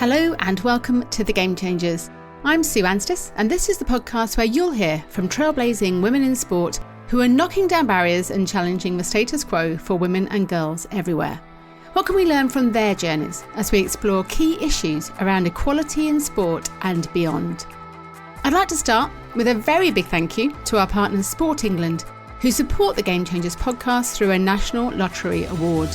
Hello and welcome to The Game Changers. I'm Sue Anstis, and this is the podcast where you'll hear from trailblazing women in sport who are knocking down barriers and challenging the status quo for women and girls everywhere. What can we learn from their journeys as we explore key issues around equality in sport and beyond? I'd like to start with a very big thank you to our partners Sport England, who support the Game Changers podcast through a National Lottery Award.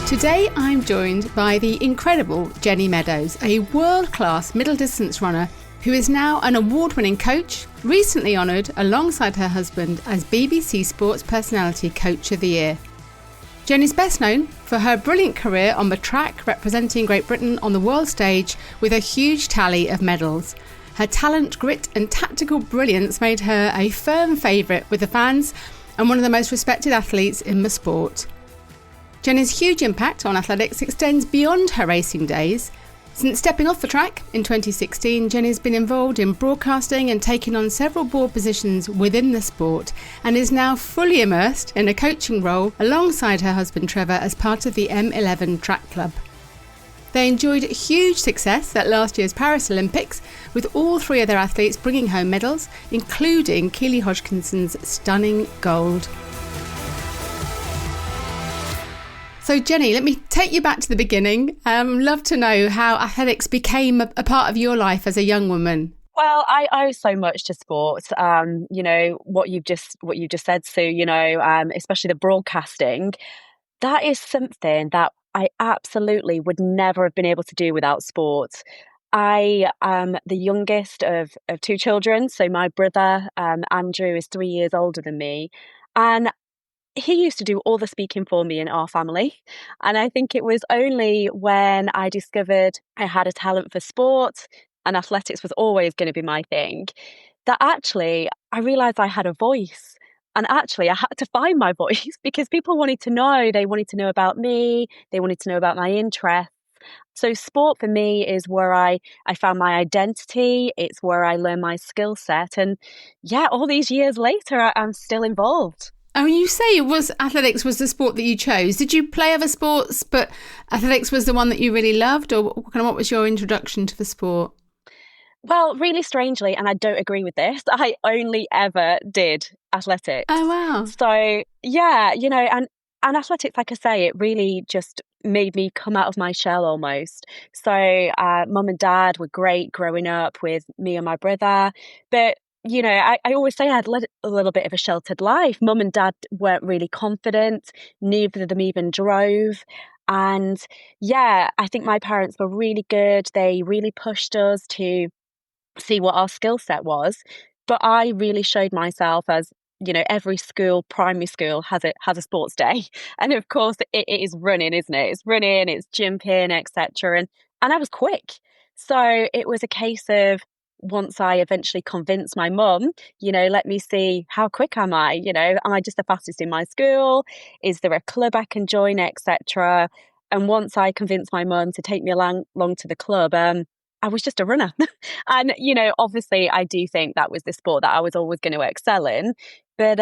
Today I'm joined by the incredible Jenny Meadows, a world-class middle distance runner who is now an award-winning coach, recently honoured alongside her husband as BBC Sports Personality Coach of the Year. Jenny's best known for her brilliant career on the track representing Great Britain on the world stage with a huge tally of medals. Her talent, grit and tactical brilliance made her a firm favourite with the fans and one of the most respected athletes in the sport. Jenny's huge impact on athletics extends beyond her racing days. Since stepping off the track in 2016, Jenny's been involved in broadcasting and taken on several board positions within the sport and is now fully immersed in a coaching role alongside her husband Trevor as part of the M11 track club. They enjoyed huge success at last year's Paris Olympics, with all three of their athletes bringing home medals, including Keely Hodgkinson's stunning gold. So Jenny, let me take you back to the beginning. Love to know how athletics became a part of your life as a young woman. Well, I owe so much to sport. What you've just said, Sue. Especially the broadcasting. That is something that I absolutely would never have been able to do without sport. I am the youngest of two children. So my brother Andrew is 3 years older than me, and he used to do all the speaking for me in our family. And I think it was only when I discovered I had a talent for sport and athletics was always going to be my thing, that actually I realised I had a voice. And actually I had to find my voice because people wanted to know. They wanted to know about me. They wanted to know about my interests. So sport for me is where I found my identity. It's where I learned my skill set. And yeah, all these years later, I'm still involved. Oh, you say athletics was the sport that you chose. Did you play other sports, but athletics was the one that you really loved? Or what was your introduction to the sport? Well, really strangely, and I don't agree with this, I only ever did athletics. Oh, wow. So, yeah, and athletics, like I say, it really just made me come out of my shell almost. So mum and dad were great growing up with me and my brother. But I always say I had led a little bit of a sheltered life. Mum and dad weren't really confident. Neither of them even drove. And yeah, I think my parents were really good. They really pushed us to see what our skill set was. But I really showed myself as, every school, primary school has a sports day. And of course it is running, isn't it? It's running, it's jumping, etc. And I was quick. So it was a case of, once I eventually convinced my mum, let me see, how quick am I? Am I just the fastest in my school? Is there a club I can join, etc.? And once I convinced my mum to take me along to the club, I was just a runner. And, obviously I do think that was the sport that I was always going to excel in. But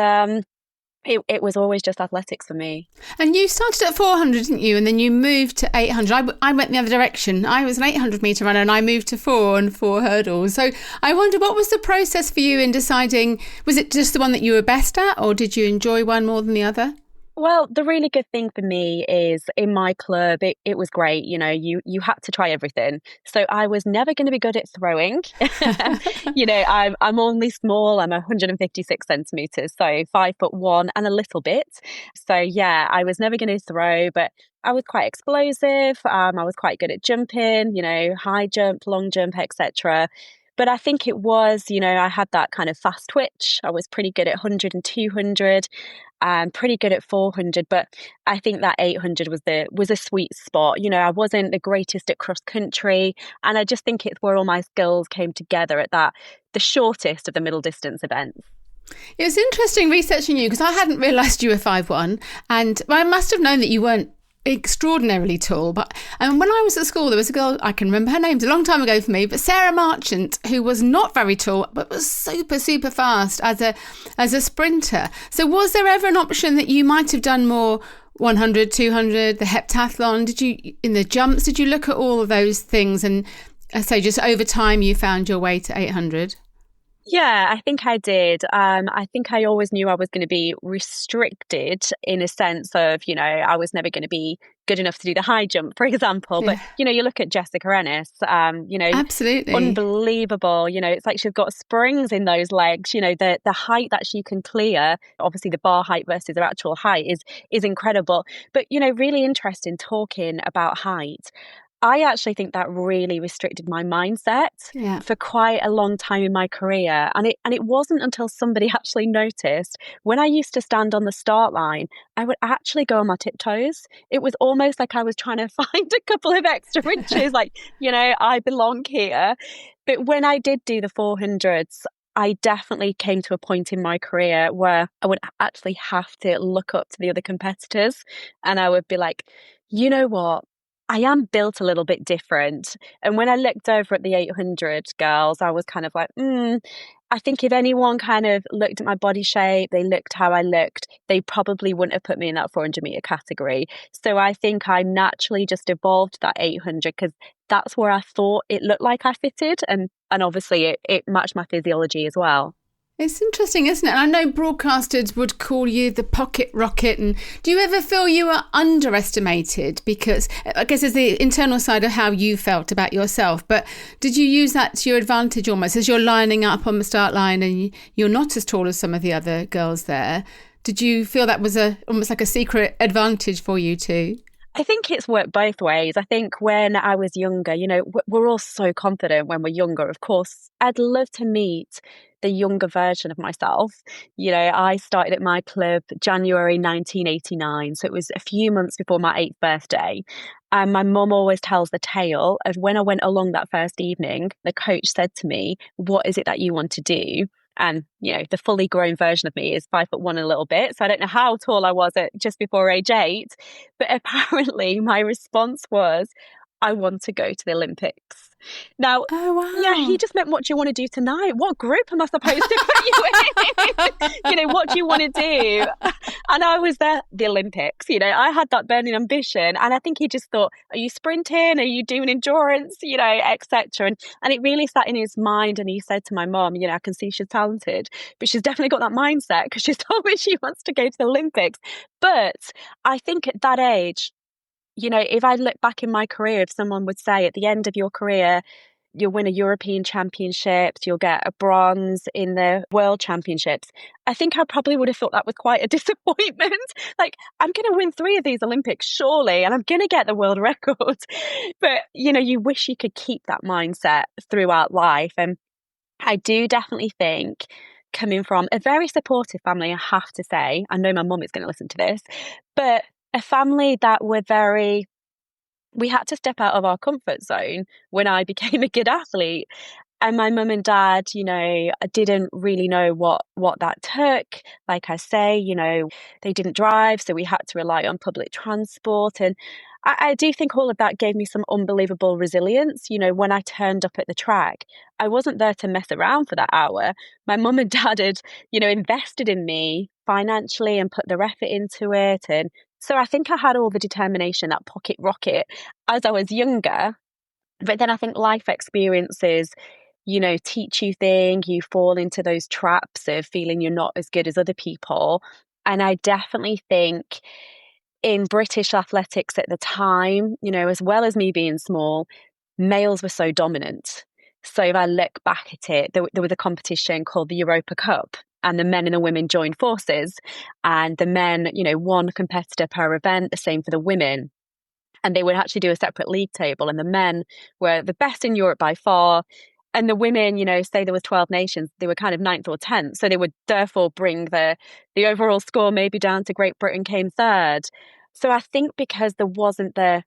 it was always just athletics for me. And you started at 400, didn't you? And then you moved to 800. I went the other direction. I was an 800 metre runner and I moved to 4 hurdles. So I wonder, what was the process for you in deciding, was it just the one that you were best at, or did you enjoy one more than the other? Well, the really good thing for me is in my club, it was great. You had to try everything. So I was never going to be good at throwing. I'm only small. I'm 156 centimetres, so 5'1" and a little bit. So yeah, I was never going to throw, but I was quite explosive. I was quite good at jumping, high jump, long jump, etc. But I think it was, I had that kind of fast twitch. I was pretty good at 100 and 200, and pretty good at 400. But I think that 800 was a sweet spot. I wasn't the greatest at cross country, and I just think it's where all my skills came together at the shortest of the middle distance events. It was interesting researching you because I hadn't realised you were 5'1", and I must have known that you weren't extraordinarily tall, but when I was at school there was a girl, I can remember her name, it's a long time ago for me, but Sarah Marchant, who was not very tall but was super fast as a sprinter. So was there ever an option that you might have done more 100, 200, the heptathlon? In the jumps, did you look at all of those things? And I say, just over time, you found your way to 800? Yeah, I think I did. I think I always knew I was going to be restricted in a sense of, I was never going to be good enough to do the high jump, for example. But, Yeah, you look at Jessica Ennis, absolutely. unbelievable. It's like she's got springs in those legs. The height that she can clear, obviously the bar height versus her actual height is incredible. But, really interesting talking about height. I actually think that really restricted my mindset Yeah. for quite a long time in my career. And it wasn't until somebody actually noticed when I used to stand on the start line, I would actually go on my tiptoes. It was almost like I was trying to find a couple of extra inches, like, I belong here. But when I did do the 400s, I definitely came to a point in my career where I would actually have to look up to the other competitors and I would be like, you know what? I am built a little bit different. And when I looked over at the 800 girls, I was kind of like, I think if anyone kind of looked at my body shape, they looked how I looked, they probably wouldn't have put me in that 400-meter category. So I think I naturally just evolved that 800 because that's where I thought it looked like I fitted. And obviously it matched my physiology as well. It's interesting, isn't it? And I know broadcasters would call you the pocket rocket. And do you ever feel you were underestimated? Because I guess there's the internal side of how you felt about yourself. But did you use that to your advantage almost as you're lining up on the start line and you're not as tall as some of the other girls there? Did you feel that was almost like a secret advantage for you too? I think it's worked both ways. I think when I was younger, we're all so confident when we're younger. Of course, I'd love to meet the younger version of myself. I started at my club January 1989. So it was a few months before my 8th birthday. And my mum always tells the tale of when I went along that first evening, the coach said to me, "What is it that you want to do?" And, the fully grown version of me is 5'1" and a little bit. So I don't know how tall I was at just before age 8. But apparently my response was, I want to go to the Olympics. Now, Oh, yeah, he wow. just meant, what do you want to do tonight? What group am I supposed to put you in? What do you want to do? And I was there, the Olympics. I had that burning ambition. And I think he just thought, are you sprinting? Are you doing endurance? Etc. And it really sat in his mind. And he said to my mom, I can see she's talented, but she's definitely got that mindset because she's told me she wants to go to the Olympics. But I think at that age, if I look back in my career, if someone would say at the end of your career, you'll win a European Championships, you'll get a bronze in the World Championships, I think I probably would have thought that was quite a disappointment. Like, I'm going to win 3 of these Olympics, surely, and I'm going to get the world record. But, you wish you could keep that mindset throughout life. And I do definitely think coming from a very supportive family, I have to say, I know my mum is going to listen to this, but a family that were we had to step out of our comfort zone when I became a good athlete. And my mum and dad, didn't really know what that took. Like I say, they didn't drive, so we had to rely on public transport. And I do think all of that gave me some unbelievable resilience. When I turned up at the track, I wasn't there to mess around for that hour. My mum and dad had, invested in me financially and put their effort into it. And so I think I had all the determination, that pocket rocket, as I was younger. But then I think life experiences, teach you things, you fall into those traps of feeling you're not as good as other people. And I definitely think in British athletics at the time, as well as me being small, males were so dominant. So if I look back at it, there was a competition called the Europa Cup, and the men and the women joined forces. And the men, one competitor per event, the same for the women. And they would actually do a separate league table. And the men were the best in Europe by far. And the women, say there was 12 nations, they were kind of 9th or 10th. So they would therefore bring the overall score maybe down to Great Britain came 3rd. So I think because there wasn't the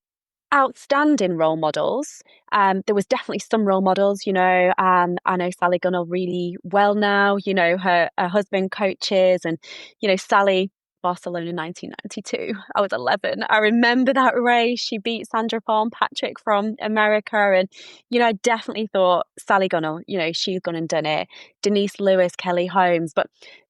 outstanding role models, there was definitely some role models, I know Sally Gunnell really well now, her husband coaches and, Sally, Barcelona 1992. I was 11. I remember that race. She beat Sandra Farm Patrick from America. And, I definitely thought Sally Gunnell, she's gone and done it. Denise Lewis, Kelly Holmes. But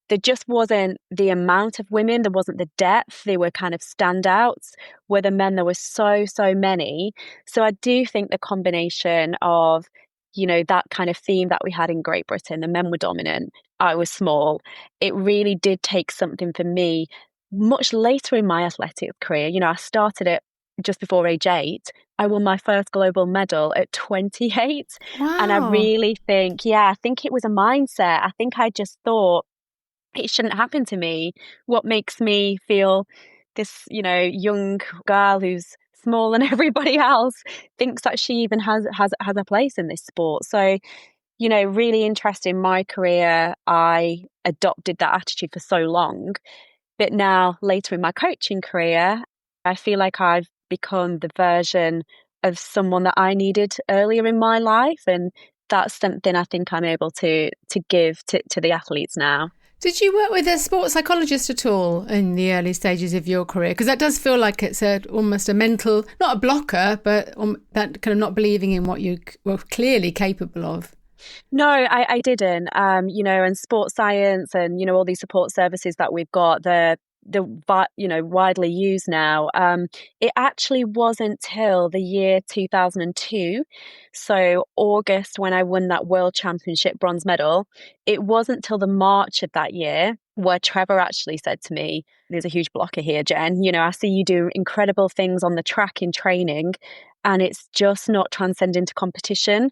there just wasn't the amount of women, there wasn't the depth, they were kind of standouts, where the men there were so many. So I do think the combination of, that kind of theme that we had in Great Britain, the men were dominant, I was small, it really did take something for me much later in my athletic career. I started it just before age 8. I won my first global medal at 28. And I Wow. really think, yeah, I think it was a mindset. I think I just thought, it shouldn't happen to me. What makes me feel this, young girl who's smaller than everybody else thinks that she even has a place in this sport. So, really interested in my career. I adopted that attitude for so long. But now later in my coaching career, I feel like I've become the version of someone that I needed earlier in my life. And that's something I think I'm able to give to the athletes now. Did you work with a sports psychologist at all in the early stages of your career? Because that does feel like it's almost a mental, not a blocker, but that kind of not believing in what you were clearly capable of. No, I didn't. And sports science and, all these support services that we've got, they're widely used now. It actually wasn't till the year 2002, so August, when I won that World Championship bronze medal. It wasn't till the March of that year where Trevor actually said to me, "There's a huge blocker here, Jen. I see you do incredible things on the track in training, and it's just not transcending to competition."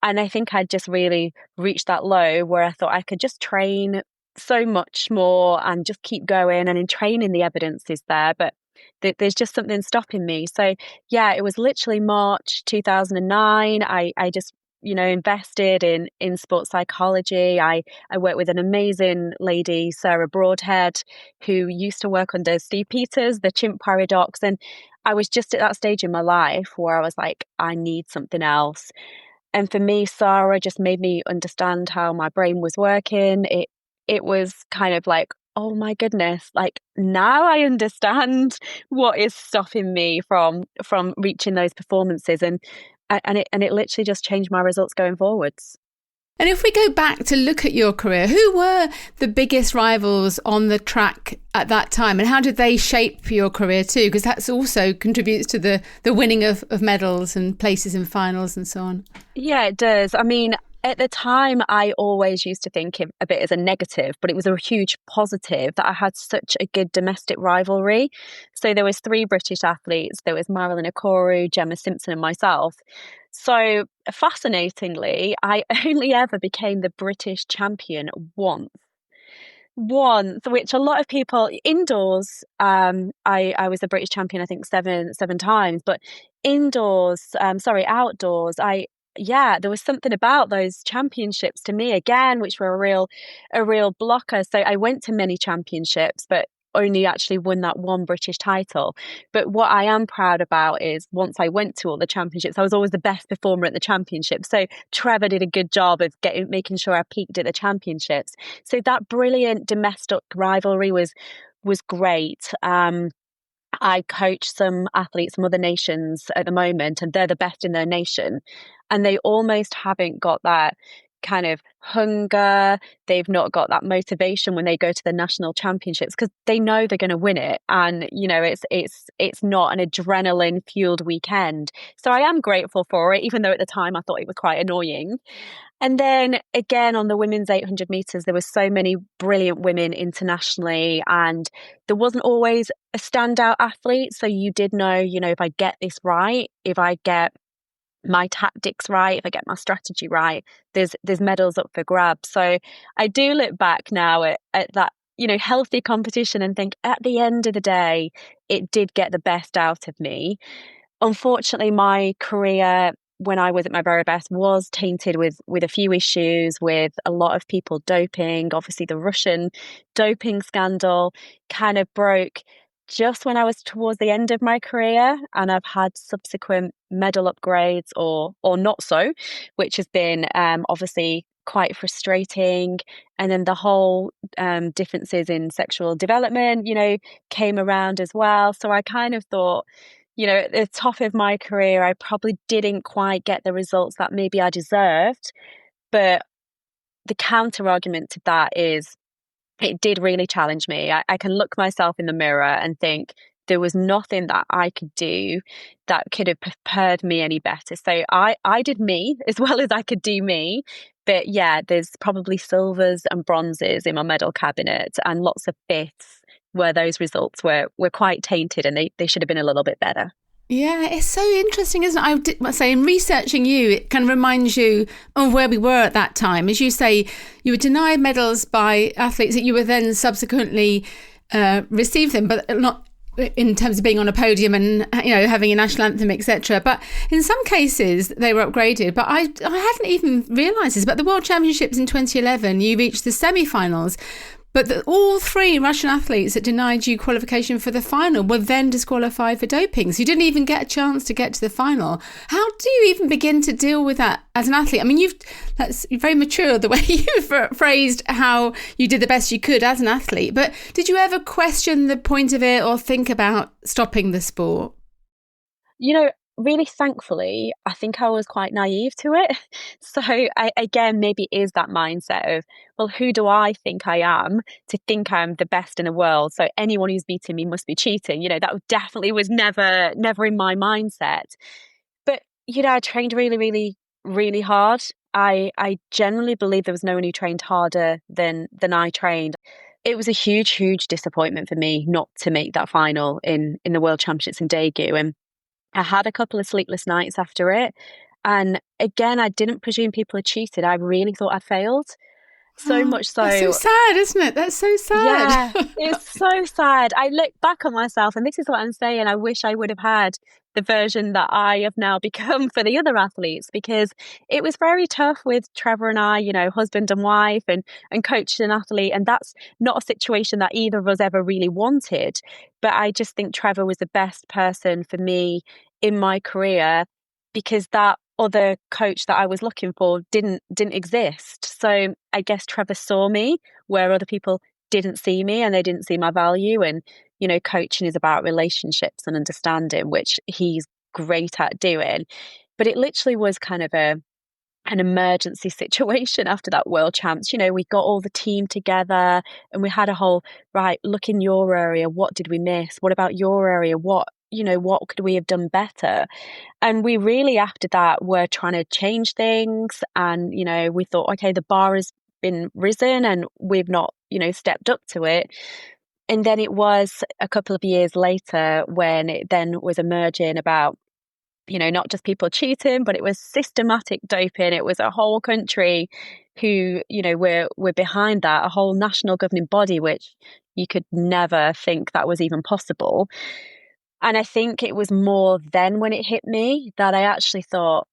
And I think I'd just really reached that low where I thought I could just train so much more and just keep going. And in training, the evidence is there, but there's just something stopping me. So, yeah, it was literally March 2009. I just, invested in sports psychology. I worked with an amazing lady, Sarah Broadhead, who used to work under Steve Peters, the chimp paradox. And I was just at that stage in my life where I was like, I need something else. And for me, Sarah just made me understand how my brain was working. It was kind of like, oh my goodness, like now I understand what is stopping me from reaching those performances. And it literally just changed my results going forwards. And if we go back to look at your career, who were the biggest rivals on the track at that time, and how did they shape your career too? Because that's also contributes to the winning of medals and places in finals and so on. Yeah, it does. I mean, at the time, I always used to think a bit as a negative, but it was a huge positive that I had such a good domestic rivalry. So there was 3 British athletes. There was Marilyn Okoro, Gemma Simpson, and myself. So fascinatingly, I only ever became the British champion once, which a lot of people indoors, I was the British champion, I think seven times, but outdoors, yeah, there was something about those championships to me again, which were a real blocker. So I went to many championships, but only actually won that one British title. But what I am proud about is once I went to all the championships, I was always the best performer at the championships. So Trevor did a good job of making sure I peaked at the championships. So that brilliant domestic rivalry was great. I coach some athletes from other nations at the moment, and they're the best in their nation. And they almost haven't got that kind of hunger. They've not got that motivation when they go to the national championships because they know they're going to win it. And, it's not an adrenaline fueled weekend. So I am grateful for it, even though at the time I thought it was quite annoying. And then again, on the women's 800 meters, there were so many brilliant women internationally, and there wasn't always a standout athlete. So you did know, if I get this right, if I get my tactics right, if I get my strategy right, there's medals up for grabs. So I do look back now at that, healthy competition and think at the end of the day, it did get the best out of me. Unfortunately, my career when I was at my very best was tainted with a few issues, with a lot of people doping. Obviously, the Russian doping scandal kind of broke just when I was towards the end of my career, and I've had subsequent medal upgrades or not so, which has been obviously quite frustrating. And then the whole differences in sexual development, came around as well. So I kind of thought, at the top of my career, I probably didn't quite get the results that maybe I deserved. But the counter argument to that is it did really challenge me. I can look myself in the mirror and think there was nothing that I could do that could have prepared me any better. So I did me as well as I could do me. But yeah, there's probably silvers and bronzes in my medal cabinet and lots of fifths where those results were quite tainted, and they should have been a little bit better. Yeah, it's so interesting, isn't it? I must say, in researching you, it kind of reminds you of where we were at that time. As you say, you were denied medals by athletes that you were then subsequently received them, but not in terms of being on a podium and, you know, having a national anthem, etc. But in some cases, they were upgraded. But I hadn't even realised this. But the World Championships in 2011, you reached the semi-finals. But all three Russian athletes that denied you qualification for the final were then disqualified for doping. So you didn't even get a chance to get to the final. How do you even begin to deal with that as an athlete? I mean, that's very mature, the way you've phrased how you did the best you could as an athlete. But did you ever question the point of it or think about stopping the sport? You know, really thankfully, I think I was quite naive to it. So again, maybe it is that mindset of, well, who do I think I am to think I'm the best in the world? So anyone who's beating me must be cheating. You know, that definitely was never in my mindset. But, you know, I trained really, really, really hard. I generally believe there was no one who trained harder than I trained. It was a huge, huge disappointment for me not to make that final in the World Championships in Daegu. And I had a couple of sleepless nights after it. And again, I didn't presume people had cheated. I really thought I'd failed. So much so. That's so sad, isn't it? That's so sad. Yeah, it's so sad. I look back on myself, and this is what I'm saying. I wish I would have had the version that I have now become for the other athletes, because it was very tough with Trevor and I, you know, husband and wife and coach and athlete. And that's not a situation that either of us ever really wanted. But I just think Trevor was the best person for me in my career, because that other coach that I was looking for didn't exist. So I guess Trevor saw me where other people didn't see me, and they didn't see my value. And, you know, coaching is about relationships and understanding, which he's great at doing. But it literally was kind of an emergency situation after that World Champs. You know, we got all the team together and we had a whole, right, look in your area, what did we miss? What about your area? What could we have done better? And we really, after that, were trying to change things. And, you know, we thought, okay, the bar has been risen and we've not, you know, stepped up to it. And then it was a couple of years later when it then was emerging about, you know, not just people cheating, but it was systematic doping. It was a whole country who, you know, were behind that, a whole national governing body, which you could never think that was even possible. And I think it was more then when it hit me that I actually thought,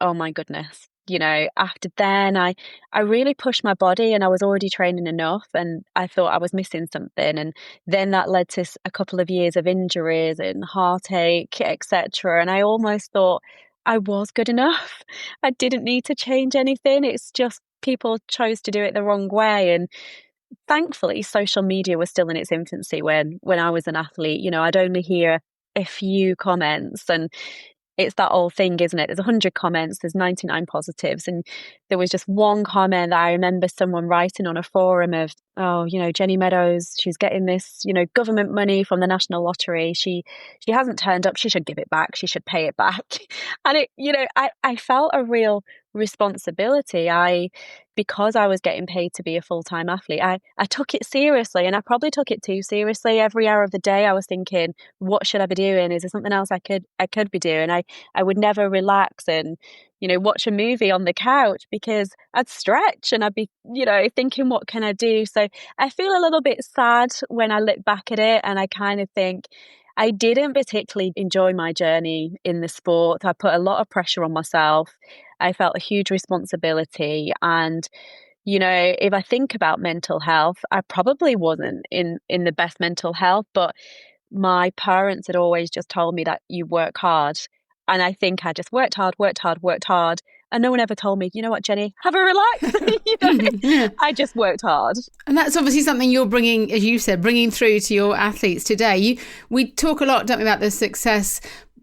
oh my goodness, you know, after then I really pushed my body, and I was already training enough, and I thought I was missing something. And then that led to a couple of years of injuries and heartache, etc. And I almost thought I was good enough. I didn't need to change anything. It's just people chose to do it the wrong way. And thankfully, social media was still in its infancy when I was an athlete. You know, I'd only hear a few comments, and it's that old thing, isn't it? There's 100 comments, there's 99 positives. And there was just one comment that I remember someone writing on a forum of, oh, you know, Jenny Meadows, she's getting this, you know, government money from the National Lottery. She hasn't turned up. She should give it back. She should pay it back. And it, you know, I felt a real responsibility. Because I was getting paid to be a full-time athlete, I took it seriously, and I probably took it too seriously. Every hour of the day I was thinking, what should I be doing? Is there something else I could be doing? I would never relax and, you know, watch a movie on the couch, because I'd stretch and I'd be, you know, thinking, what can I do? So I feel a little bit sad when I look back at it, and I kind of think I didn't particularly enjoy my journey in the sport. I put a lot of pressure on myself. I felt a huge responsibility. And, you know, if I think about mental health, I probably wasn't in the best mental health, but my parents had always just told me that you work hard. And I think I just worked hard. And no one ever told me, you know what, Jenny, have a relax. You know, Yeah. I just worked hard. And that's obviously something you're bringing, as you said, bringing through to your athletes today. We talk a lot, don't we, about the success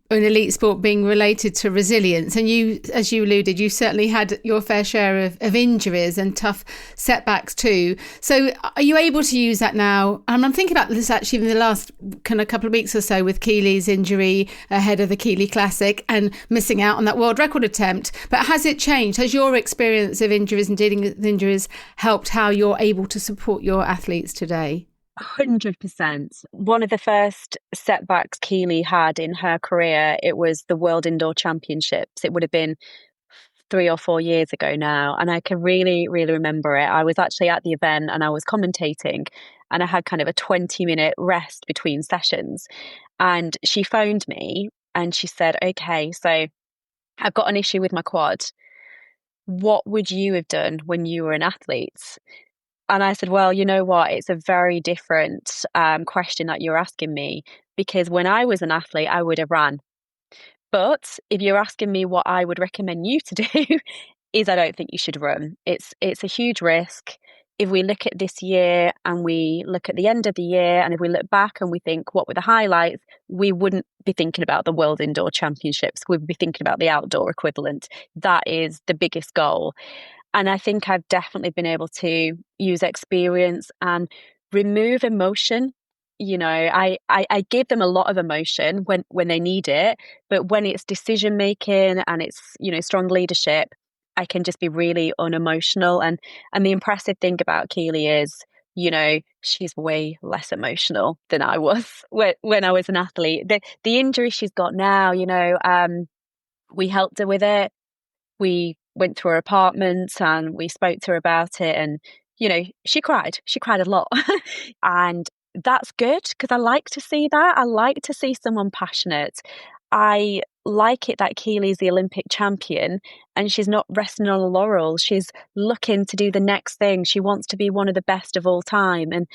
in elite sport being related to resilience. And you, as you alluded, you certainly had your fair share of injuries and tough setbacks too. So are you able to use that now? And I'm thinking about this actually in the last kind of couple of weeks or so with Keely's injury ahead of the Keely Classic and missing out on that world record attempt. But has it changed? Has your experience of injuries and dealing with injuries helped how you're able to support your athletes today? 100%. One of the first setbacks Keely had in her career, it was the World Indoor Championships. It would have been 3 or 4 years ago now. And I can really, really remember it. I was actually at the event and I was commentating, and I had kind of a 20-minute rest between sessions. And she phoned me and she said, okay, so I've got an issue with my quad. What would you have done when you were an athlete? And I said, well, you know what? It's a very different question that you're asking me, because when I was an athlete, I would have ran. But if you're asking me what I would recommend you to do, is I don't think you should run. It's a huge risk. If we look at this year and we look at the end of the year, and if we look back and we think what were the highlights, we wouldn't be thinking about the World Indoor Championships. We'd be thinking about the outdoor equivalent. That is the biggest goal. And I think I've definitely been able to use experience and remove emotion. You know, I give them a lot of emotion when they need it, but when it's decision making and it's, you know, strong leadership, I can just be really unemotional. And the impressive thing about Keely is, you know, she's way less emotional than I was when I was an athlete. The injury she's got now, you know, we helped her with it. We went through her apartment and we spoke to her about it, and you know, she cried a lot. And that's good, because I like to see that. I like to see someone passionate. I like it that Keely's the Olympic champion and she's not resting on her laurels. She's looking to do the next thing. She wants to be one of the best of all time, and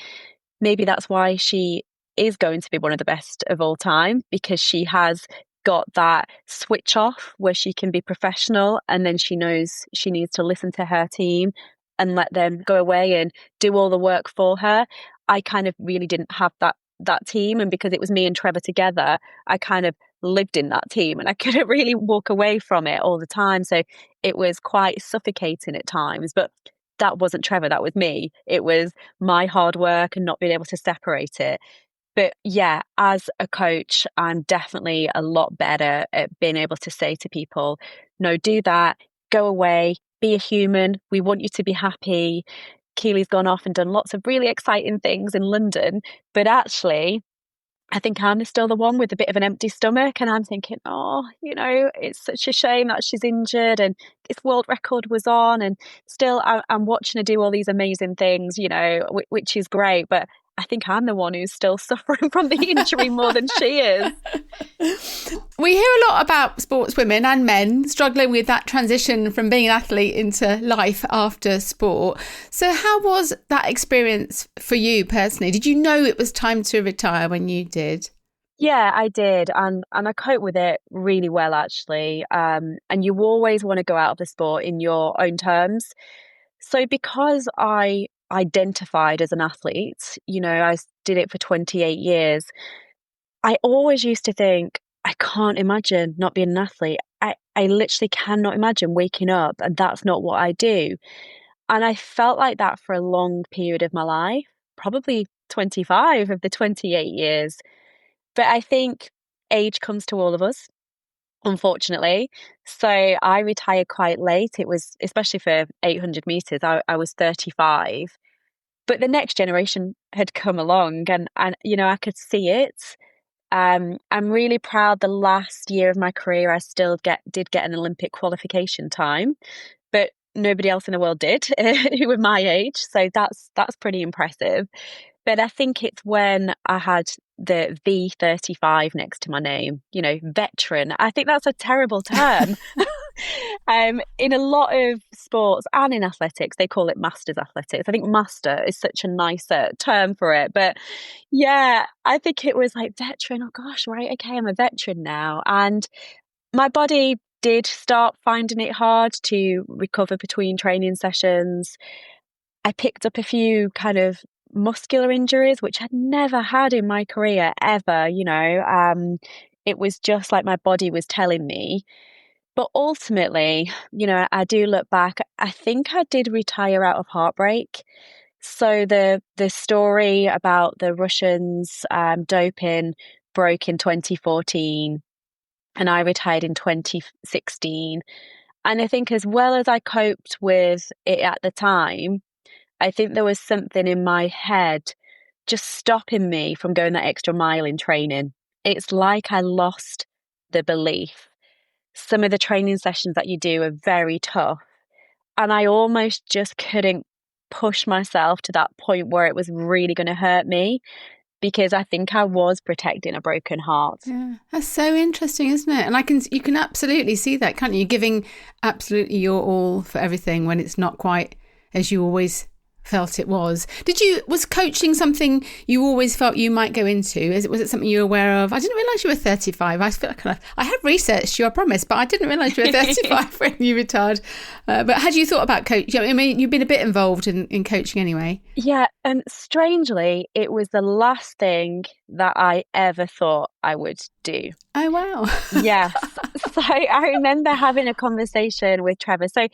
maybe that's why she is going to be one of the best of all time, because she has got that switch off where she can be professional, and then she knows she needs to listen to her team and let them go away and do all the work for her. I kind of really didn't have that team, and because it was me and Trevor together, I kind of lived in that team and I couldn't really walk away from it all the time. So it was quite suffocating at times, but that wasn't Trevor, that was me. It was my hard work and not being able to separate it. But yeah, as a coach, I'm definitely a lot better at being able to say to people, no, do that, go away, be a human. We want you to be happy. Keely's gone off and done lots of really exciting things in London, but actually, I think I'm still the one with a bit of an empty stomach, and I'm thinking, oh, you know, it's such a shame that she's injured and this world record was on, and still I'm watching her do all these amazing things, you know, which is great, but I think I'm the one who's still suffering from the injury more than she is. We hear a lot about sportswomen and men struggling with that transition from being an athlete into life after sport. So how was that experience for you personally? Did you know it was time to retire when you did? Yeah, I did. And I cope with it really well, actually. And you always want to go out of the sport in your own terms. So because I identified as an athlete, you know, I did it for 28 years, I always used to think, I can't imagine not being an athlete. I literally cannot imagine waking up and that's not what I do. And I felt like that for a long period of my life, probably 25 of the 28 years. But I think age comes to all of us, unfortunately. So I retired quite late. It was, especially for 800 meters, I was 35. But the next generation had come along, and you know, I could see it. I'm really proud the last year of my career, I still did get an Olympic qualification time, but nobody else in the world did who were my age. So that's pretty impressive. But I think it's when I had the V35 next to my name, you know, veteran. I think that's a terrible term. In a lot of sports and in athletics, they call it masters athletics. I think master is such a nicer term for it. But yeah, I think it was like veteran. Oh gosh, right. Okay, I'm a veteran now. And my body did start finding it hard to recover between training sessions. I picked up a few kind of muscular injuries, which I'd never had in my career ever, you know. It was just like my body was telling me. But ultimately, I do look back, I think I did retire out of heartbreak. So the story about the Russians doping broke in 2014, and I retired in 2016. And I think as well as I coped with it at the time, I think there was something in my head just stopping me from going that extra mile in training. It's like I lost the belief. Some of the training sessions that you do are very tough, and I almost just couldn't push myself to that point where it was really going to hurt me, because I think I was protecting a broken heart. Yeah, that's so interesting, isn't it? And you can absolutely see that, can't you? Giving absolutely your all for everything when it's not quite as you always felt it was. Was coaching something you always felt you might go into? Was it something you were aware of? I didn't realise you were 35. I feel like I have researched you, I promise, but I didn't realise you were 35 when you retired. But had you thought about coaching? I mean, you've been a bit involved in coaching anyway. Yeah, and strangely, it was the last thing that I ever thought I would do. Oh, wow. Yes. So I remember having a conversation with Trevor. So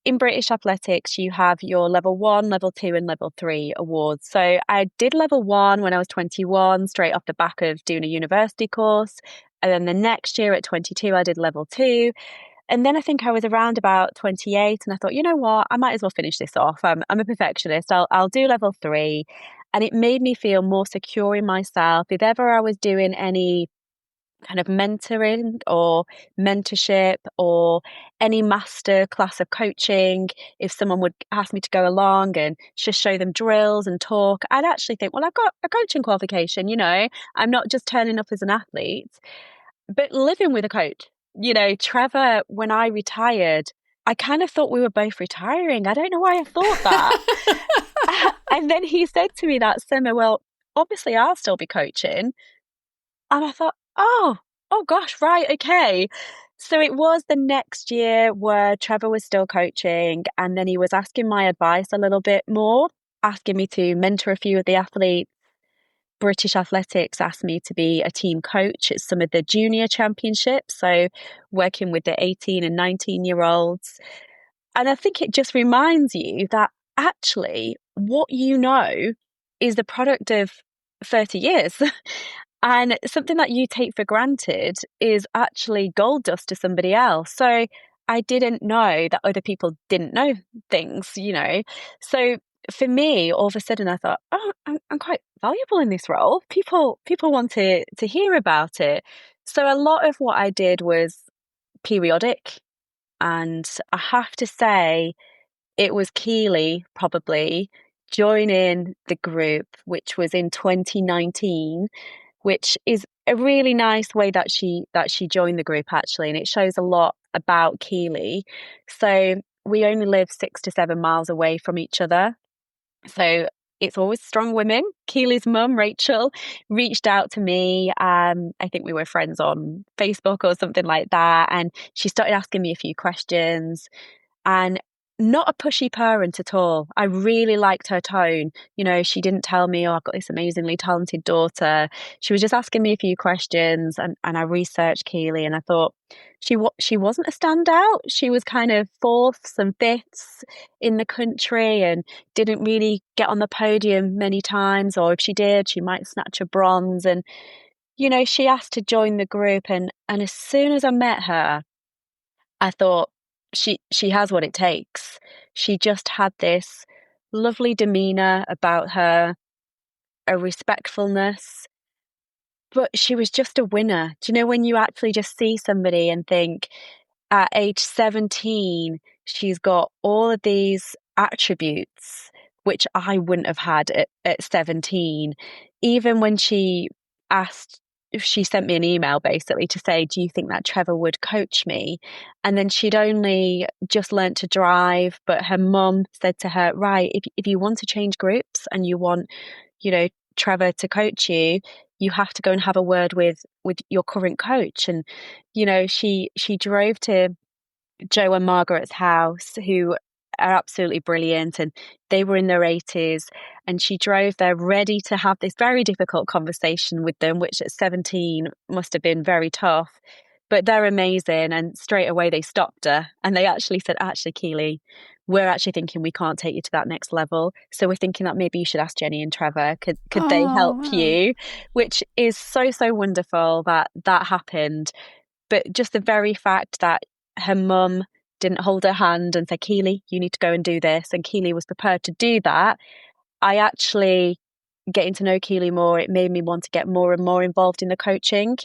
in British athletics, you have your level 1, level 2, and level 3 awards. So I did level 1 when I was 21, straight off the back of doing a university course. And then the next year at 22, I did level 2. And then I think I was around about 28, and I thought, you know what, I might as well finish this off. I'm a perfectionist. I'll do level 3. And it made me feel more secure in myself. If ever I was doing any kind of mentoring or mentorship or any master class of coaching, if someone would ask me to go along and just show them drills and talk, I'd actually think, well, I've got a coaching qualification, I'm not just turning up as an athlete. But living with a coach, Trevor, when I retired, I kind of thought we were both retiring. I don't know why I thought that. And then he said to me that summer, well, obviously I'll still be coaching. And I thought, oh gosh, right, okay. So it was the next year where Trevor was still coaching, and then he was asking my advice a little bit more, asking me to mentor a few of the athletes. British Athletics asked me to be a team coach at some of the junior championships, so working with the 18 and 19-year-olds. And I think it just reminds you that actually what you know is the product of 30 years. And something that you take for granted is actually gold dust to somebody else. So I didn't know that other people didn't know things. So for me, all of a sudden I thought, oh, I'm quite valuable in this role. People want to hear about it. So a lot of what I did was periodic. And I have to say, it was Keely probably joining the group, which was in 2019, which is a really nice way that she joined the group, actually, and it shows a lot about Keely. So we only live 6 to 7 miles away from each other. So it's always strong women. Keely's mum, Rachel, reached out to me. I think we were friends on Facebook or something like that. And she started asking me a few questions. And not a pushy parent at all. I really liked her tone. She didn't tell me, oh, I've got this amazingly talented daughter. She was just asking me a few questions, and I researched Keely, and I thought she wasn't a standout. She was kind of fourths and fifths in the country and didn't really get on the podium many times, or if she did, she might snatch a bronze. And, she asked to join the group, and as soon as I met her, I thought, she has what it takes. She just had this lovely demeanor about her, a respectfulness, but she was just a winner. Do you know when you actually just see somebody and think, at age 17, she's got all of these attributes which I wouldn't have had at 17. Even when she sent me an email basically to say, do you think that Trevor would coach me? And then she'd only just learnt to drive, but her mum said to her, right, if you want to change groups and you want, Trevor to coach you, you have to go and have a word with your current coach. And, she drove to Joe and Margaret's house, who are absolutely brilliant, and they were in their 80s, and she drove there ready to have this very difficult conversation with them, which at 17 must have been very tough. But they're amazing, and straight away they stopped her and they actually said, actually, Keely, we're actually thinking we can't take you to that next level. So we're thinking that maybe you should ask Jenny and Trevor, could they Oh, help wow. you? Which is so, so wonderful that that happened. But just the very fact that her mum didn't hold her hand and say, Keely, you need to go and do this, and Keely was prepared to do that, I actually, getting to know Keely more, it made me want to get more and more involved in the coaching.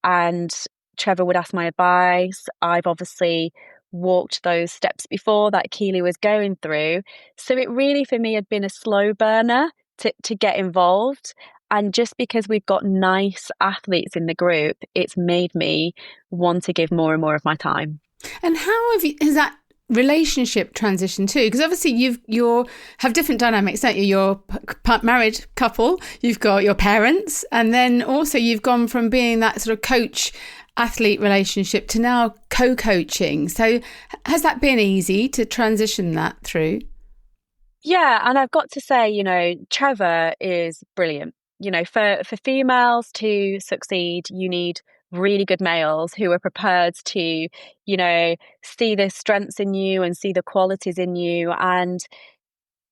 And Trevor would ask my advice. I've obviously walked those steps before that Keely was going through. So it really, for me, had been a slow burner to get involved. And just because we've got nice athletes in the group, it's made me want to give more and more of my time. And how has that relationship transition too? Because obviously you're have different dynamics, don't you? You're married couple, you've got your parents, and then also you've gone from being that sort of coach athlete relationship to now co-coaching. So has that been easy to transition that through? Yeah, and I've got to say, Trevor is brilliant. For females to succeed, you need really good males who are prepared to, see the strengths in you and see the qualities in you. And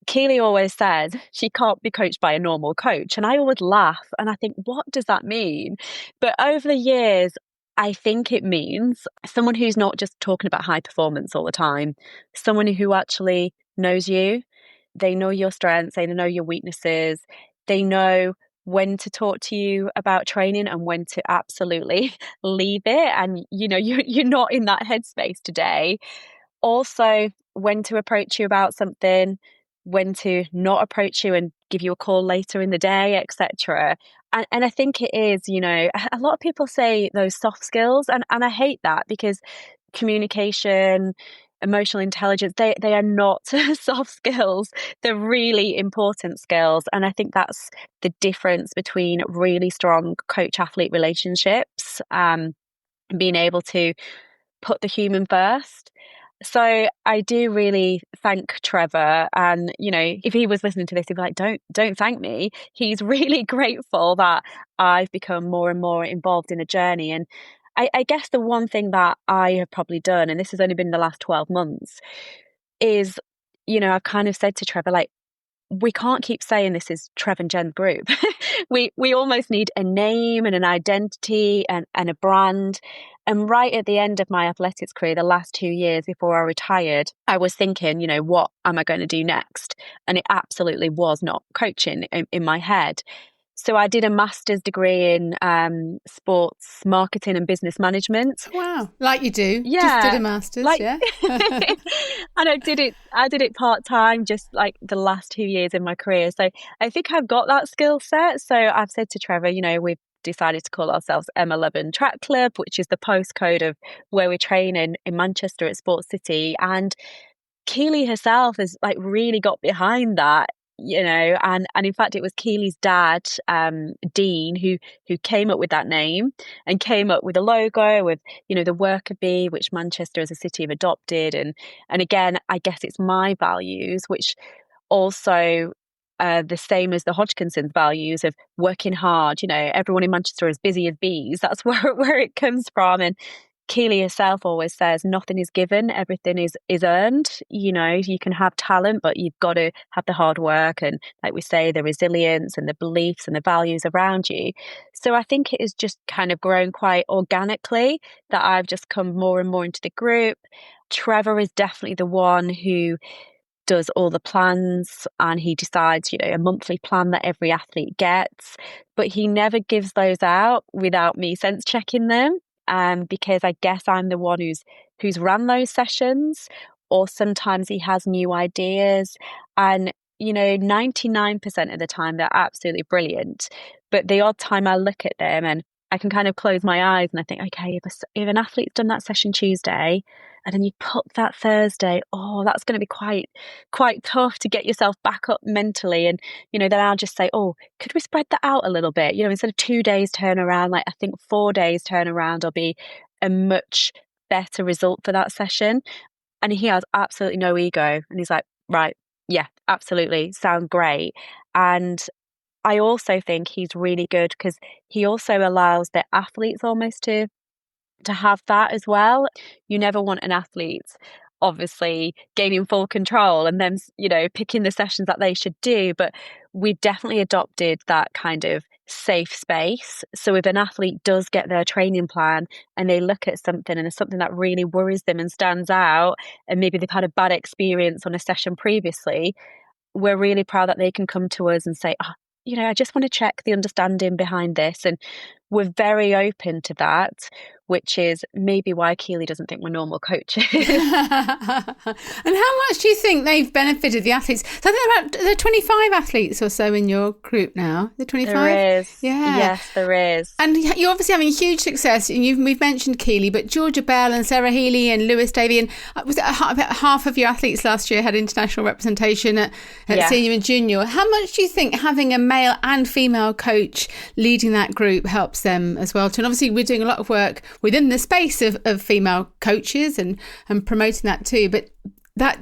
Keely always says she can't be coached by a normal coach. And I always laugh and I think, what does that mean? But over the years, I think it means someone who's not just talking about high performance all the time, someone who actually knows you. They know your strengths, they know your weaknesses, they know when to talk to you about training and when to absolutely leave it. And you're not in that headspace today. Also, when to approach you about something, when to not approach you and give you a call later in the day, etc. And I think it is, a lot of people say those soft skills, and I hate that because communication, emotional intelligence, they are not soft skills. They're really important skills. And I think that's the difference between really strong coach athlete relationships, being able to put the human first. So I do really thank Trevor, and if he was listening to this, he'd be like, "Don't thank me." He's really grateful that I've become more and more involved in the journey. And I guess the one thing that I have probably done, and this has only been the last 12 months, is I've kind of said to Trevor, like, we can't keep saying this is Trev and Jen's group. we almost need a name and an identity and a brand. And right at the end of my athletics career, the last 2 years before I retired, I was thinking, what am I going to do next? And it absolutely was not coaching in my head. So I did a master's degree in sports marketing and business management. Wow, like you do. Just did a Yeah, master's, like, yeah. and I did it part time, just like the last 2 years in my career. So I think I've got that skill set. So I've said to Trevor, we've decided to call ourselves M11 Track Club, which is the postcode of where we train in Manchester at Sports City. And Keely herself has like really got behind that, and in fact it was Keely's dad, Dean, who came up with that name and came up with a logo with, the worker bee, which Manchester as a city have adopted. And again, I guess it's my values, which also the same as the Hodgkinson's values of working hard. Everyone in Manchester is busy as bees. That's where it comes from. And Keely herself always says nothing is given, everything is earned. You can have talent, but you've got to have the hard work and, like we say, the resilience and the beliefs and the values around you. So I think it has just kind of grown quite organically that I've just come more and more into the group. Trevor is definitely the one who does all the plans, and he decides, a monthly plan that every athlete gets, but he never gives those out without me sense checking them. Because I guess I'm the one who's run those sessions, or sometimes he has new ideas. And 99% of the time they're absolutely brilliant, but the odd time I look at them and I can kind of close my eyes and I think, okay, if an athlete's done that session Tuesday and then you put that Thursday, oh, that's going to be quite tough to get yourself back up mentally. And then I'll just say, oh, could we spread that out a little bit? Instead of 2 days turnaround, like I think 4 days turnaround will be a much better result for that session. And he has absolutely no ego. And he's like, right, yeah, absolutely. Sound great. And I also think he's really good because he also allows the athletes almost to have that as well. You never want an athlete obviously gaining full control and then, picking the sessions that they should do. But we've definitely adopted that kind of safe space. So if an athlete does get their training plan and they look at something and there's something that really worries them and stands out, and maybe they've had a bad experience on a session previously, we're really proud that they can come to us and say, I just want to check the understanding behind this. And we're very open to that, which is maybe why Keely doesn't think we're normal coaches. And how much do you think they've benefited the athletes? So I think there are 25 athletes or so in your group now. The 25? There is. Yeah. Yes, there is. And you're obviously having huge success. And we've mentioned Keely, but Georgia Bell and Sarah Healy and Lewis Davey, and was it about half of your athletes last year had international representation at senior and junior. How much do you think having a male and female coach leading that group helps them as well too? And obviously we're doing a lot of work within the space of female coaches and promoting that too. But that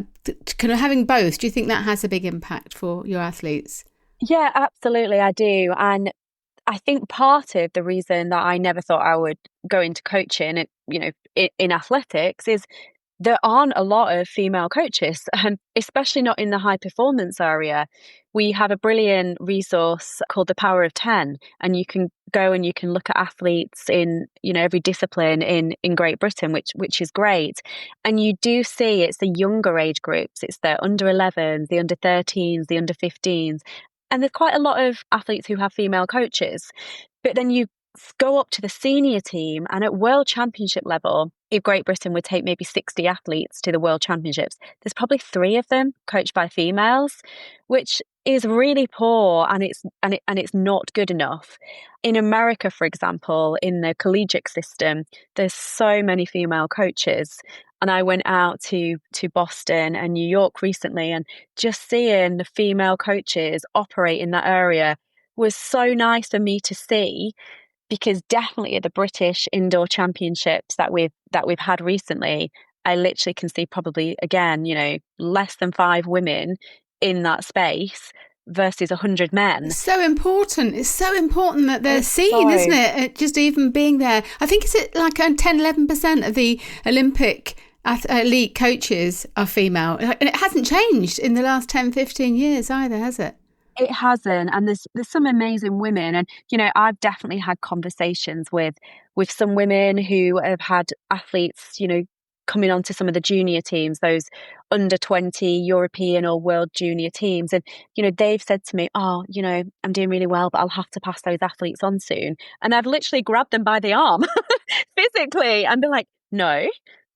kind of having both, do you think that has a big impact for your athletes? Yeah, absolutely, I do. And I think part of the reason that I never thought I would go into coaching, in athletics, is there aren't a lot of female coaches, especially not in the high performance area. We have a brilliant resource called The Power of 10, and you can go and you can look at athletes in, every discipline in Great Britain, which is great. And you do see it's the younger age groups, it's the under 11s, the under 13s, the under 15s. And there's quite a lot of athletes who have female coaches. But then you go up to the senior team, and at World Championship level, if Great Britain would take maybe 60 athletes to the World Championships, there's probably 3 of them coached by females, which is really poor, and it's not good enough. In America, for example, in the collegiate system, there's so many female coaches. And I went out to Boston and New York recently, and just seeing the female coaches operate in that area was so nice for me to see. Because definitely at the British indoor championships that we've had recently, I literally can see probably, again, less than 5 women in that space versus 100 men. It's so important. It's so important that they're seen, isn't it? Just even being there. I think it's like 10-11% of the Olympic elite coaches are female. And it hasn't changed in the last 10-15 years either, has it? It hasn't, and there's some amazing women, and I've definitely had conversations with some women who have had athletes, coming onto some of the junior teams, those under 20 European or world junior teams, and they've said to me, I'm doing really well, but I'll have to pass those athletes on soon, and I've literally grabbed them by the arm physically and been like, no.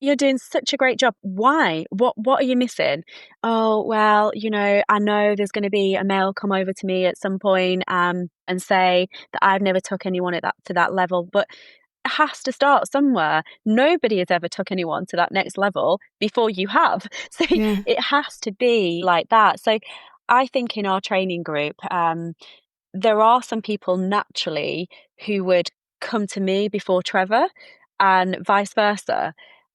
You're doing such a great job. Why? What are you missing? Oh, well, I know there's going to be a male come over to me at some point and say that I've never took anyone to that level, but it has to start somewhere. Nobody has ever took anyone to that next level before you have. So It has to be like that. So I think in our training group, there are some people naturally who would come to me before Trevor and vice versa.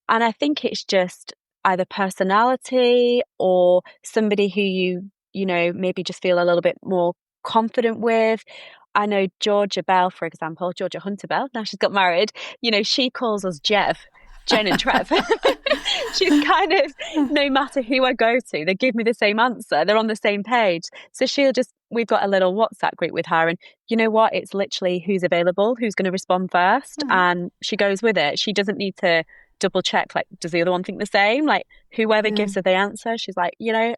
And I think it's just either personality or somebody who you maybe just feel a little bit more confident with. I know Georgia Bell, for example, Georgia Hunter Bell, now she's got married, she calls us Jen and Trev. She's kind of, no matter who I go to, they give me the same answer. They're on the same page. So we've got a little WhatsApp group with her, and you know what? It's literally who's available, who's going to respond first. And she goes with it. She doesn't need to double check, like, does the other one think the same? Like, whoever gives her the answer, she's like,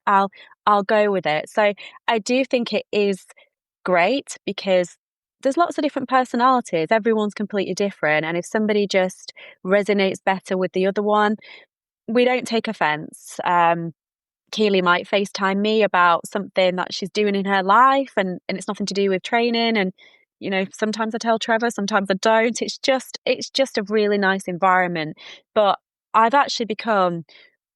I'll go with it. So I do think it is great because there's lots of different personalities. Everyone's completely different. And if somebody just resonates better with the other one, we don't take offense. Keely might FaceTime me about something that she's doing in her life, and it's nothing to do with training. And sometimes I tell Trevor, sometimes I don't. It's just a really nice environment. But I've actually become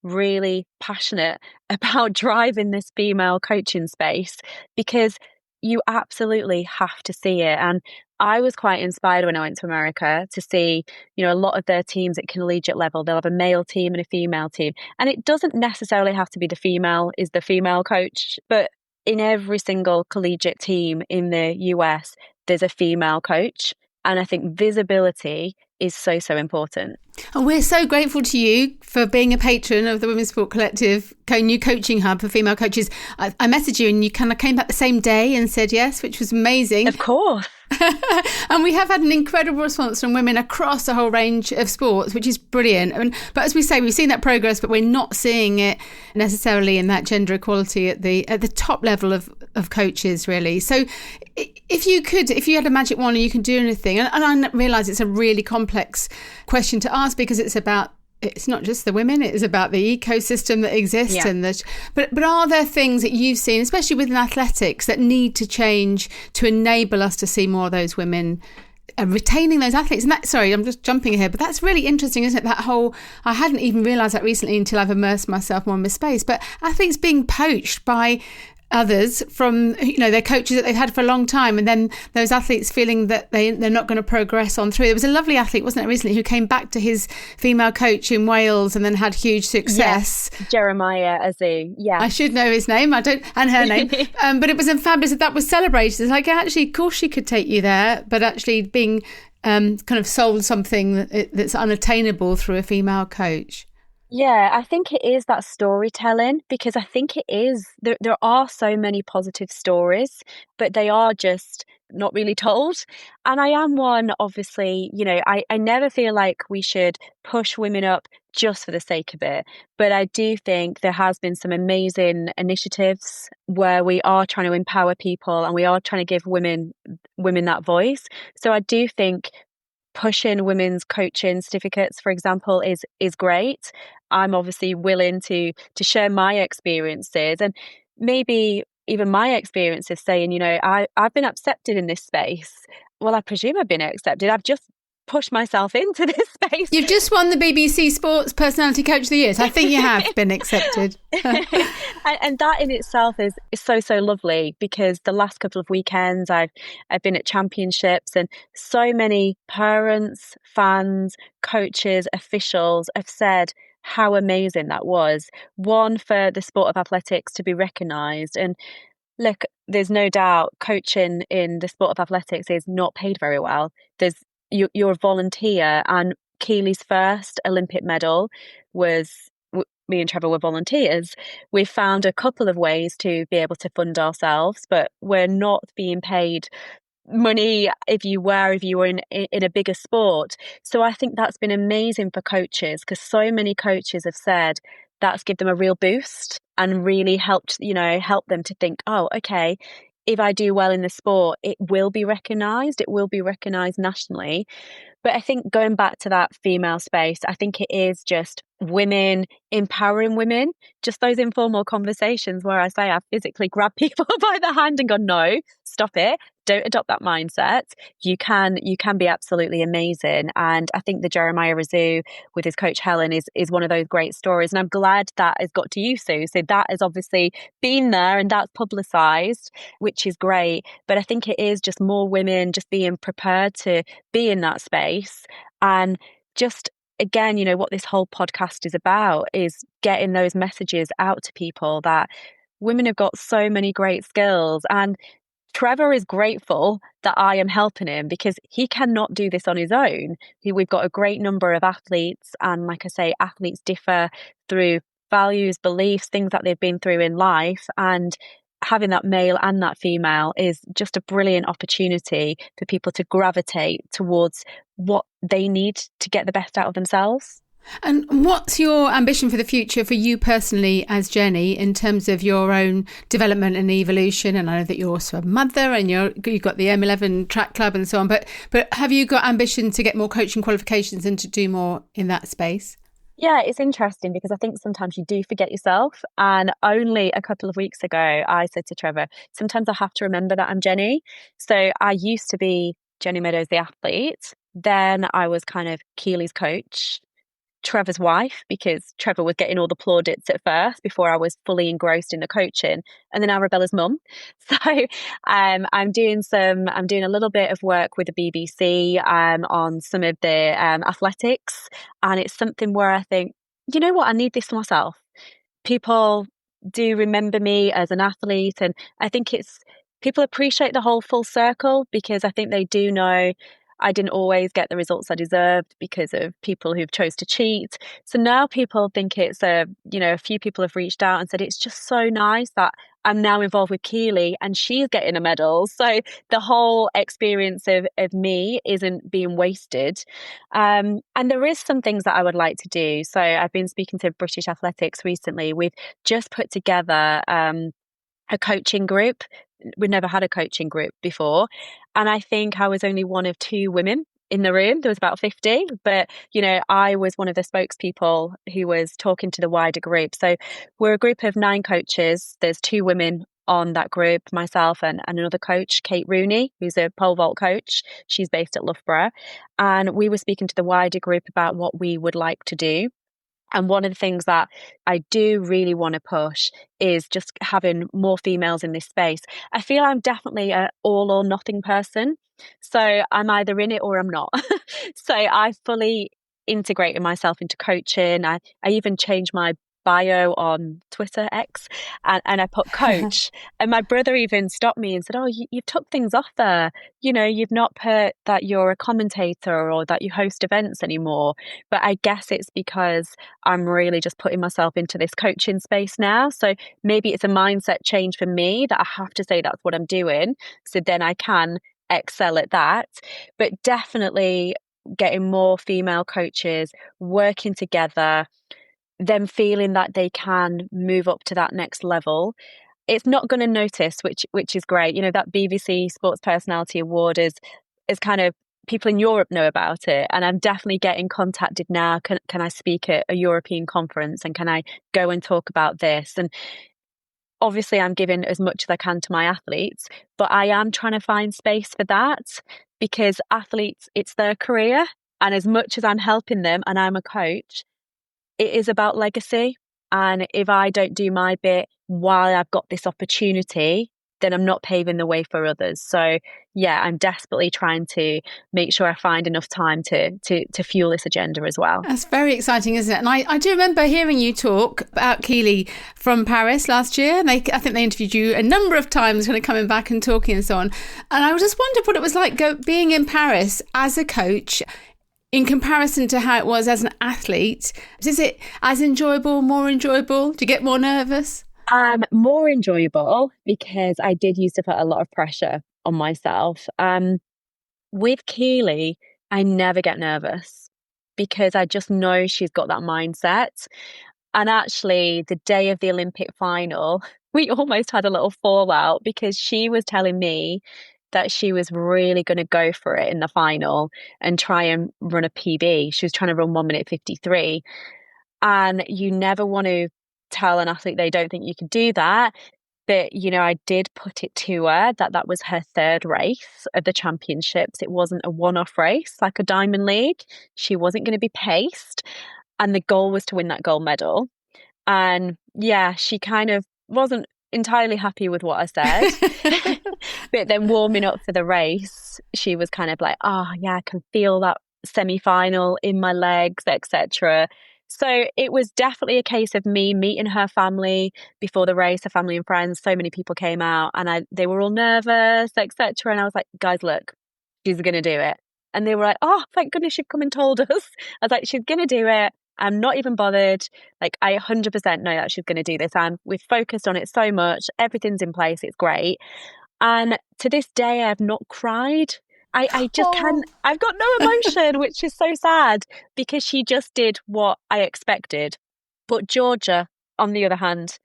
really passionate about driving this female coaching space because you absolutely have to see it. And I was quite inspired when I went to America to see, a lot of their teams at collegiate level, they'll have a male team and a female team. And it doesn't necessarily have to be the female is the female coach, but in every single collegiate team in the US, there's a female coach. And I think visibility is so, so important. And we're so grateful to you for being a patron of the Women's Sport Collective new coaching hub for female coaches. I messaged you and you kind of came back the same day and said yes, which was amazing. Of course. And we have had an incredible response from women across a whole range of sports, which is brilliant. But as we say, we've seen that progress, but we're not seeing it necessarily in that gender equality at the top level of coaches, really. So if you had a magic wand and you can do anything, and I realise it's a really complex question to ask because it's not just the women, it is about the ecosystem that exists. Yeah. But are there things that you've seen, especially within athletics, that need to change to enable us to see more of those women retaining those athletes? And sorry, I'm just jumping ahead, but that's really interesting, isn't it? I hadn't even realised that recently until I've immersed myself more in this space. But athletes being poached by others from their coaches that they've had for a long time, and then those athletes feeling that they're not going to progress on through. There was a lovely athlete, wasn't it, recently, who came back to his female coach in Wales and then had huge success. Yes, Jeremiah Azu. Yeah, I should know his name. I don't, and her name. But it was fabulous that was celebrated. It's like, actually, of course she could take you there, but actually being kind of sold something that's unattainable through a female coach. Yeah, I think it is that storytelling, because I think it is, there are so many positive stories, but they are just not really told. And I am one, obviously, I never feel like we should push women up just for the sake of it. But I do think there has been some amazing initiatives where we are trying to empower people and we are trying to give women that voice. So I do think pushing women's coaching certificates, for example, is great. I'm obviously willing to share my experiences, and maybe even my experiences saying, I've been accepted in this space. Well, I presume I've been accepted. I've just pushed myself into this space. You've just won the BBC Sports Personality Coach of the Year. So I think you have been accepted. And that in itself is so, so lovely, because the last couple of weekends I've been at championships, and so many parents, fans, coaches, officials have said how amazing that was. One, for the sport of athletics to be recognised. And look, there's no doubt coaching in the sport of athletics is not paid very well. You're a volunteer, and Keely's first Olympic medal was, me and Trevor were volunteers. We've found a couple of ways to be able to fund ourselves, but we're not being paid money if you were in a bigger sport. So I think that's been amazing for coaches, because so many coaches have said that's given them a real boost and really helped them to think, oh, okay, if I do well in the sport, it will be recognised nationally. But I think going back to that female space, I think it is just women empowering women, just those informal conversations where I say I physically grab people by the hand and go, no, stop it. Don't adopt that mindset. You can be absolutely amazing. And I think the Jeremiah Azu with his coach Helen is one of those great stories. And I'm glad that has got to you, Sue. So that has obviously been there and that's publicised, which is great. But I think it is just more women just being prepared to be in that space. And just, again, what this whole podcast is about is getting those messages out to people that women have got so many great skills. And Trevor is grateful that I am helping him, because he cannot do this on his own. We've got a great number of athletes, and like I say, athletes differ through values, beliefs, things that they've been through in life, and having that male and that female is just a brilliant opportunity for people to gravitate towards what they need to get the best out of themselves. And what's your ambition for the future for you personally as Jenny in terms of your own development and evolution? And I know that you're also a mother and you've got the M11 track club and so on, but have you got ambition to get more coaching qualifications and to do more in that space? Yeah, it's interesting because I think sometimes you do forget yourself. And only a couple of weeks ago, I said to Trevor, sometimes I have to remember that I'm Jenny. So I used to be Jenny Meadows, the athlete. Then I was kind of Keely's coach, Trevor's wife, because Trevor was getting all the plaudits at first before I was fully engrossed in the coaching, and then Arabella's mum. So I'm doing a little bit of work with the BBC on some of the athletics, and it's something where I think, you know what, I need this for myself. People do remember me as an athlete, and I think it's people appreciate the whole full circle, because I think they do know I didn't always get the results I deserved because of people who've chose to cheat. So now people think it's a few people have reached out and said it's just so nice that I'm now involved with Keely and she's getting a medal. So the whole experience of me isn't being wasted. And there is some things that I would like to do. So I've been speaking to British Athletics recently. We've just put together a coaching group. We'd never had a coaching group before. And I think I was only one of two women in the room. There was about 50, but I was one of the spokespeople who was talking to the wider group. So we're a group of 9 coaches. There's 2 women on that group, myself and another coach, Kate Rooney, who's a pole vault coach. She's based at Loughborough. And we were speaking to the wider group about what we would like to do. And one of the things that I do really want to push is just having more females in this space. I feel I'm definitely an all or nothing person. So I'm either in it or I'm not. So I fully integrated myself into coaching. I even changed my bio on Twitter X and I put coach. And my brother even stopped me and said, oh, you've took things off there. You've not put that you're a commentator or that you host events anymore. But I guess it's because I'm really just putting myself into this coaching space now. So maybe it's a mindset change for me that I have to say that's what I'm doing. So then I can excel at that. But definitely getting more female coaches working together, them feeling that they can move up to that next level. It's not going to notice, which is great. That BBC Sports Personality Award is kind of, people in Europe know about it, and I'm definitely getting contacted now. Can I speak at a European conference, and can I go and talk about this? And obviously I'm giving as much as I can to my athletes, but I am trying to find space for that, because athletes, it's their career, and as much as I'm helping them and I'm a coach, it is about legacy. And if I don't do my bit while I've got this opportunity, then I'm not paving the way for others. So yeah, I'm desperately trying to make sure I find enough time to fuel this agenda as well. That's very exciting, isn't it? And I do remember hearing you talk about Keely from Paris last year. And I think they interviewed you a number of times, kind of coming back and talking and so on. And I just wondered what it was like being in Paris as a coach in comparison to how it was as an athlete. Is it as enjoyable, more enjoyable? Do you get more nervous? More enjoyable, because I did used to put a lot of pressure on myself. With Keely, I never get nervous because I just know she's got that mindset. And actually, the day of the Olympic final, we almost had a little fallout because she was telling me that she was really going to go for it in the final and try and run a PB. She was trying to run 1:53. And you never want to tell an athlete they don't think you can do that. But, I did put it to her that was her 3rd race of the championships. It wasn't a one-off race like a Diamond League. She wasn't going to be paced. And the goal was to win that gold medal. And yeah, she kind of wasn't entirely happy with what I said. But then warming up for the race, she was kind of like, oh yeah, I can feel that semi-final in my legs, etc. So it was definitely a case of me meeting her family before the race, her family and friends. So many people came out and they were all nervous, etc. And I was like, guys, look, she's going to do it. And they were like, oh, thank goodness you've come and told us. I was like, she's going to do it. I'm not even bothered. Like, I 100% know that she's going to do this. And we've focused on it so much. Everything's in place. It's great. And to this day, I've not cried. I just can't. I've got no emotion, which is so sad, because she just did what I expected. But Georgia, on the other hand,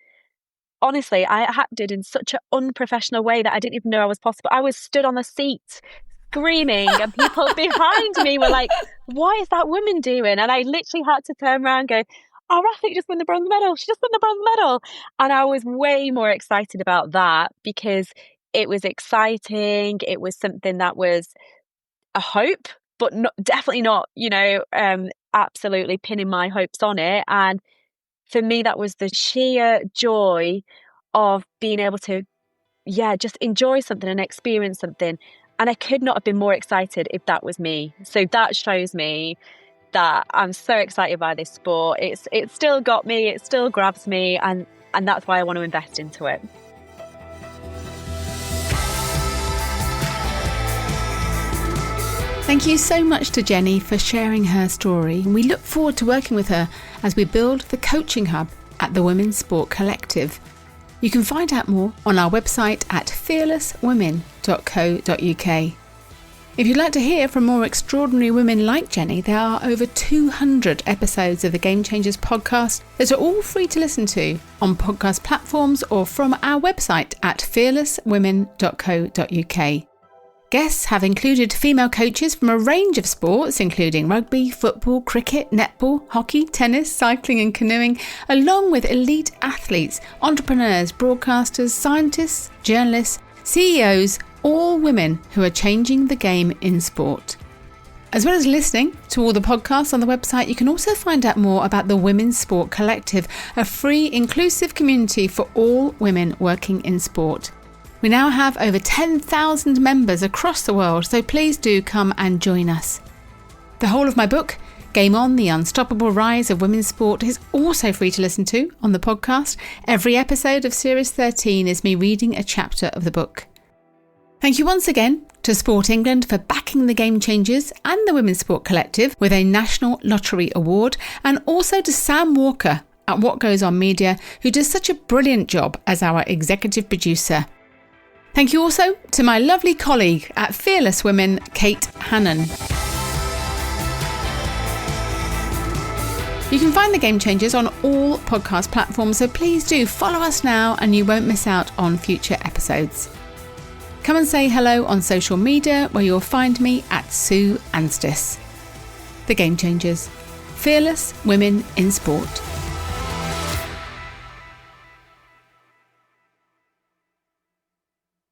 honestly, I acted in such an unprofessional way that I didn't even know I was possible. I was stood on the seat screaming and people behind me were like, what is that woman doing? And I literally had to turn around and go, our athlete just won the bronze medal. She just won the bronze medal. And I was way more excited about that because it was exciting. It was something that was a hope, but definitely not, absolutely pinning my hopes on it. And for me, that was the sheer joy of being able to, yeah, just enjoy something and experience something. And I could not have been more excited if that was me. So that shows me that I'm so excited by this sport. It's still got me, it still grabs me, and that's why I want to invest into it. Thank you so much to Jenny for sharing her story. We look forward to working with her as we build the coaching hub at the Women's Sport Collective. You can find out more on our website at fearlesswomen.co.uk. If you'd like to hear from more extraordinary women like Jenny, there are over 200 episodes of the Game Changers podcast that are all free to listen to on podcast platforms or from our website at fearlesswomen.co.uk. Guests have included female coaches from a range of sports, including rugby, football, cricket, netball, hockey, tennis, cycling and canoeing, along with elite athletes, entrepreneurs, broadcasters, scientists, journalists, CEOs, all women who are changing the game in sport. As well as listening to all the podcasts on the website, you can also find out more about the Women's Sport Collective, a free, inclusive community for all women working in sport. We now have over 10,000 members across the world, so please do come and join us. The whole of my book, Game On, The Unstoppable Rise of Women's Sport, is also free to listen to on the podcast. Every episode of Series 13 is me reading a chapter of the book. Thank you once again to Sport England for backing the Game Changers and the Women's Sport Collective with a National Lottery Award, and also to Sam Walker at What Goes On Media, who does such a brilliant job as our executive producer. Thank you also to my lovely colleague at Fearless Women, Kate Hannon. You can find the Game Changers on all podcast platforms, so please do follow us now and you won't miss out on future episodes. Come and say hello on social media, where you'll find me at Sue Anstis. The Game Changers. Fearless Women in Sport.